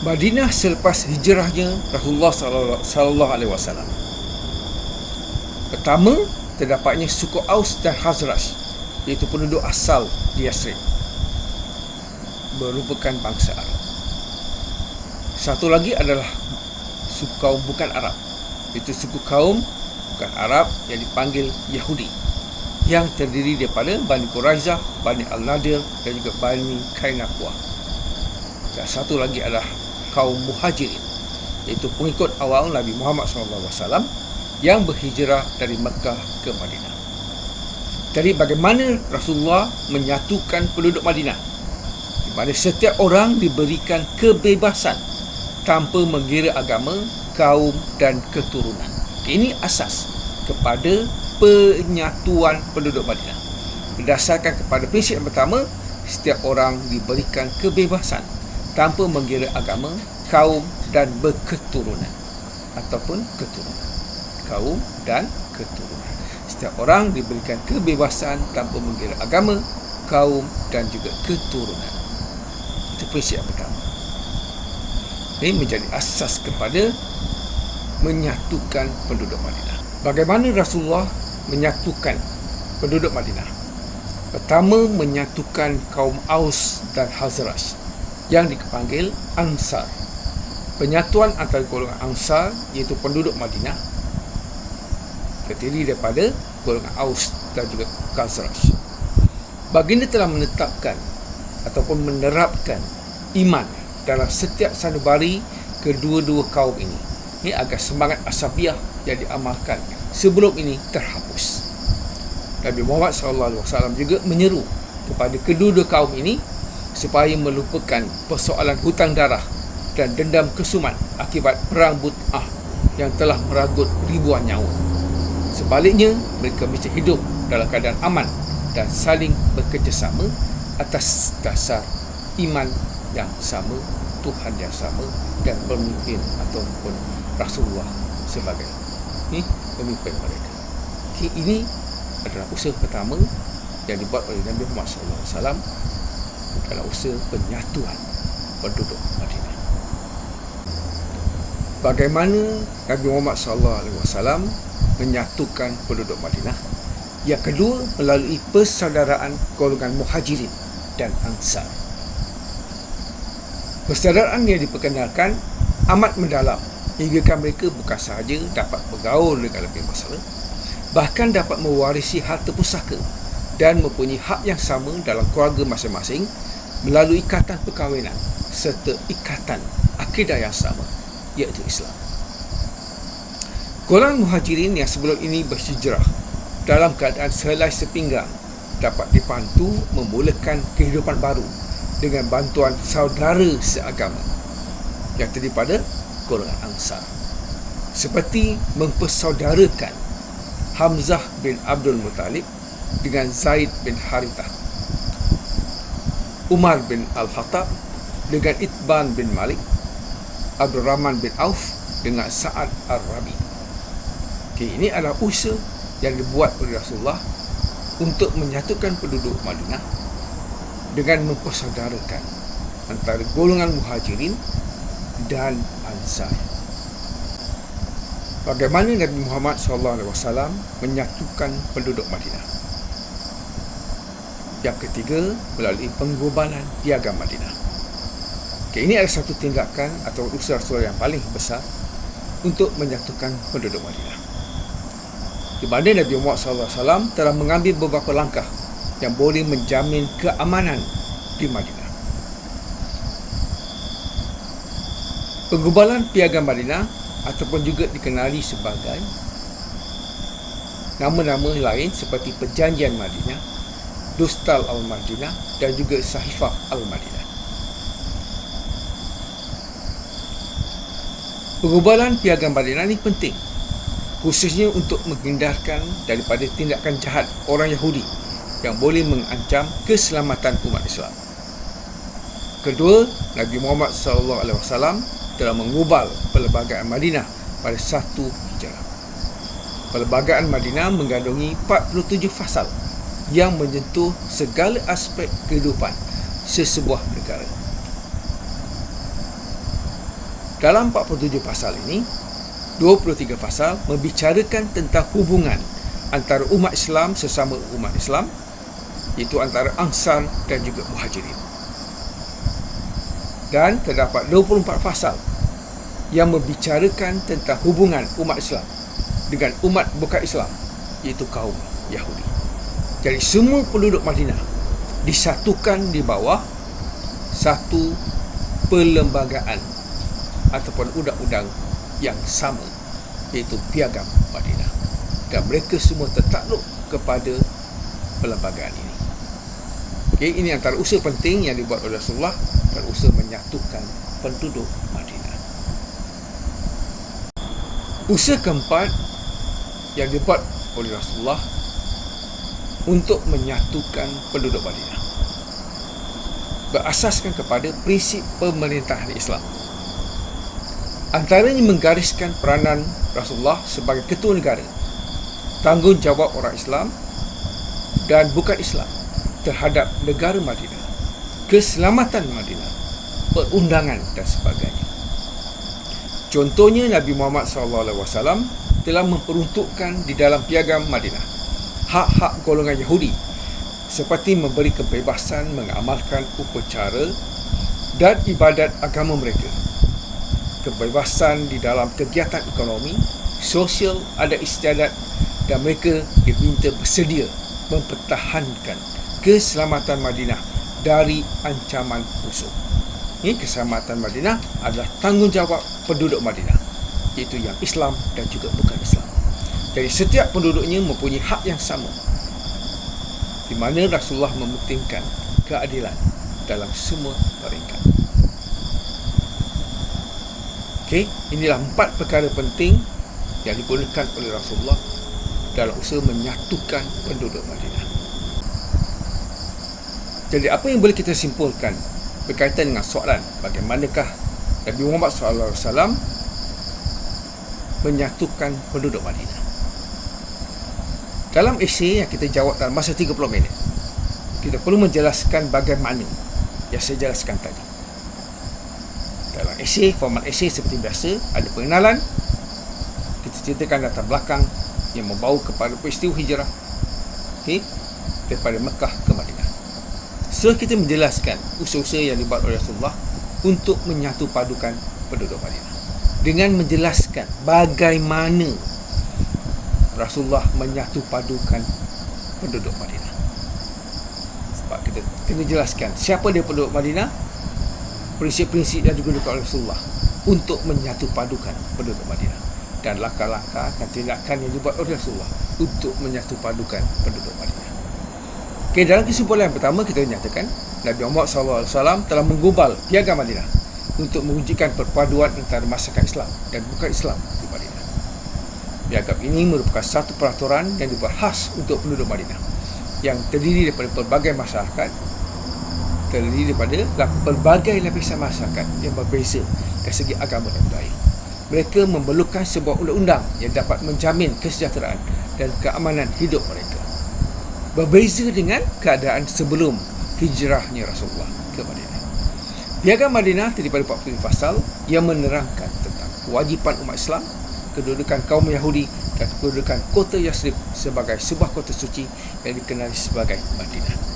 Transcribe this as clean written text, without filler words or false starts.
Madinah selepas hijrahnya Rasulullah sallallahu alaihi wasallam. Pertama, terdapatnya suku Aus dan Khazraj, iaitu penduduk asal di Yathrib, merupakan bangsa Arab. Satu lagi adalah suku kaum bukan Arab, iaitu suku kaum bukan Arab yang dipanggil Yahudi, yang terdiri daripada Bani Quraizah, Bani Al-Nadir dan juga Bani Kainaqwa. Dan satu lagi adalah kaum Muhajirin, iaitu pengikut awal Nabi Muhammad SAW yang berhijrah dari Mekah ke Madinah. Jadi bagaimana Rasulullah menyatukan penduduk Madinah, di mana setiap orang diberikan kebebasan tanpa mengira agama, kaum dan keturunan. Ini asas kepada penyatuan penduduk Madinah. Berdasarkan kepada prinsip yang pertama, setiap orang diberikan kebebasan tanpa mengira agama, kaum dan berketurunan ataupun keturunan. Kaum dan keturunan. Setiap orang diberikan kebebasan tanpa mengira agama, kaum dan juga keturunan. Itu prinsip yang pertama. Ini menjadi asas kepada menyatukan penduduk Madinah. Bagaimana Rasulullah menyatukan penduduk Madinah? Pertama, menyatukan kaum Aus dan Khazraj yang dipanggil Ansar. Penyatuan antara golongan Ansar, iaitu penduduk Madinah, terdiri daripada golongan Aus dan juga Khazraj. Baginda telah menetapkan ataupun menerapkan iman dalam setiap sanubari kedua-dua kaum ini. Ini agar semangat asabiah yang diamalkan sebelum ini terhapus. Nabi Muhammad SAW juga menyeru kepada kedua-dua kaum ini supaya melupakan persoalan hutang darah dan dendam kesumat akibat perang But'ah yang telah meragut ribuan nyawa. Sebaliknya, mereka mesti hidup dalam keadaan aman dan saling bekerjasama atas dasar iman yang sama, Tuhan yang sama dan pemimpin ataupun Rasulullah sebagai pemimpin mereka. Ini adalah usaha pertama yang dibuat oleh Nabi Muhammad SAW adalah usaha penyatuan penduduk Madinah. Bagaimana Nabi Muhammad SAW menyatukan penduduk Madinah? Yang kedua, melalui persaudaraan golongan Muhajirin dan Ansar. Persaudaraan yang diperkenalkan amat mendalam, hingga mereka bukan sahaja dapat bergaul dengan lebih mesra, bahkan dapat mewarisi harta pusaka dan mempunyai hak yang sama dalam keluarga masing-masing melalui ikatan perkahwinan serta ikatan akidah yang sama, iaitu Islam. Golongan Muhajirin yang sebelum ini berhijrah dalam keadaan sehelai sepinggang dapat dibantu memulakan kehidupan baru dengan bantuan saudara seagama yang terdiri pada golongan Ansar, seperti mempersaudarakan Hamzah bin Abdul Muttalib dengan Zaid bin Harithah, Umar bin Al-Khattab dengan Itban bin Malik, Abdul Rahman bin Auf dengan Sa'ad Ar-Rabi. Ini adalah usaha yang dibuat oleh Rasulullah untuk menyatukan penduduk Madinah dengan mempersaudarakan antara golongan Muhajirin dan Ansar. Bagaimana Nabi Muhammad SAW menyatukan penduduk Madinah? Yang ketiga, melalui penggubalan piagam Madinah. Ini adalah satu tindakan atau usaha Rasulullah yang paling besar untuk menyatukan penduduk Madinah, di mana Nabi Muhammad SAW telah mengambil beberapa langkah yang boleh menjamin keamanan di Madinah. Penggubalan piagam Madinah ataupun juga dikenali sebagai nama-nama lain seperti Perjanjian Madinah, Dustal Al-Madinah dan juga Sahifah Al-Madinah. Penggubalan piagam Madinah ini penting, khususnya untuk menghindarkan daripada tindakan jahat orang Yahudi yang boleh mengancam keselamatan umat Islam. Kedua, Nabi Muhammad SAW telah mengubal Perlembagaan Madinah pada 1 Hijrah. Perlembagaan Madinah mengandungi 47 fasal yang menyentuh segala aspek kehidupan sesebuah negara. Dalam 47 pasal ini, 23 pasal membicarakan tentang hubungan antara umat Islam sesama umat Islam, iaitu antara Ansar dan juga Muhajirin. Dan terdapat 24 pasal yang membicarakan tentang hubungan umat Islam dengan umat bukan Islam, iaitu kaum Yahudi. Jadi semua penduduk Madinah disatukan di bawah satu perlembagaan ataupun undang-undang yang sama, iaitu Piagam Madinah, dan mereka semua tertakluk kepada perlembagaan ini. Okay, ini antara usaha penting yang dibuat oleh Rasulullah dan usaha menyatukan penduduk Madinah. Usaha keempat yang dibuat oleh Rasulullah untuk menyatukan penduduk Madinah berasaskan kepada prinsip pemerintahan Islam. Antaranya menggariskan peranan Rasulullah sebagai ketua negara, tanggungjawab orang Islam dan bukan Islam terhadap negara Madinah, keselamatan Madinah, perundangan dan sebagainya. Contohnya, Nabi Muhammad SAW telah memperuntukkan di dalam Piagam Madinah hak-hak golongan Yahudi seperti memberi kebebasan mengamalkan upacara dan ibadat agama mereka, kebebasan di dalam kegiatan ekonomi, sosial, adat istiadat, dan mereka diminta bersedia mempertahankan keselamatan Madinah dari ancaman musuh. Ini keselamatan Madinah adalah tanggungjawab penduduk Madinah, iaitu yang Islam dan juga bukan Islam. Jadi setiap penduduknya mempunyai hak yang sama, di mana Rasulullah mementingkan keadilan dalam semua peringkat. Okey, inilah 4 perkara penting yang digunakan oleh Rasulullah dalam usaha menyatukan penduduk Madinah. Jadi apa yang boleh kita simpulkan berkaitan dengan soalan bagaimanakah Nabi Muhammad SAW menyatukan penduduk Madinah? Dalam esei yang kita jawab dalam masa 30 minit, kita perlu menjelaskan bagaimana yang saya jelaskan tadi. Dalam esei, format esei seperti biasa, ada pengenalan, kita ceritakan latar belakang yang membawa kepada peristiwa hijrah, daripada Mekah ke Madinah. Setelah kita menjelaskan usaha-usaha yang dibuat oleh Rasulullah untuk menyatu padukan penduduk Madinah, dengan menjelaskan bagaimana Rasulullah menyatu padukan penduduk Madinah. Sebab kita kena jelaskan siapa dia penduduk Madinah, prinsip-prinsip yang digunakan oleh Rasulullah untuk menyatu padukan penduduk Madinah, dan langkah-langkah dan tindakan yang dibuat oleh Rasulullah untuk menyatu padukan penduduk Madinah. Okay, dalam kesimpulan yang pertama, kita nyatakan Nabi Muhammad SAW telah menggubal Piagam Madinah untuk mewujudkan perpaduan antara masyarakat Islam dan bukan Islam di Madinah. Piagam ini merupakan satu peraturan yang dibuat khas untuk penduduk Madinah, yang terdiri daripada pelbagai masyarakat, terdiri daripada pelbagai lapisan masyarakat yang berbeza dari segi agama dan budaya. Mereka memerlukan sebuah undang-undang yang dapat menjamin kesejahteraan dan keamanan hidup mereka, berbeza dengan keadaan sebelum hijrahnya Rasulullah ke Madinah. Piagam Madinah terdiri daripada 40 pasal yang menerangkan tentang kewajipan umat Islam, kedudukan kaum Yahudi dan kedudukan kota Yathrib sebagai sebuah kota suci yang dikenali sebagai Madinah.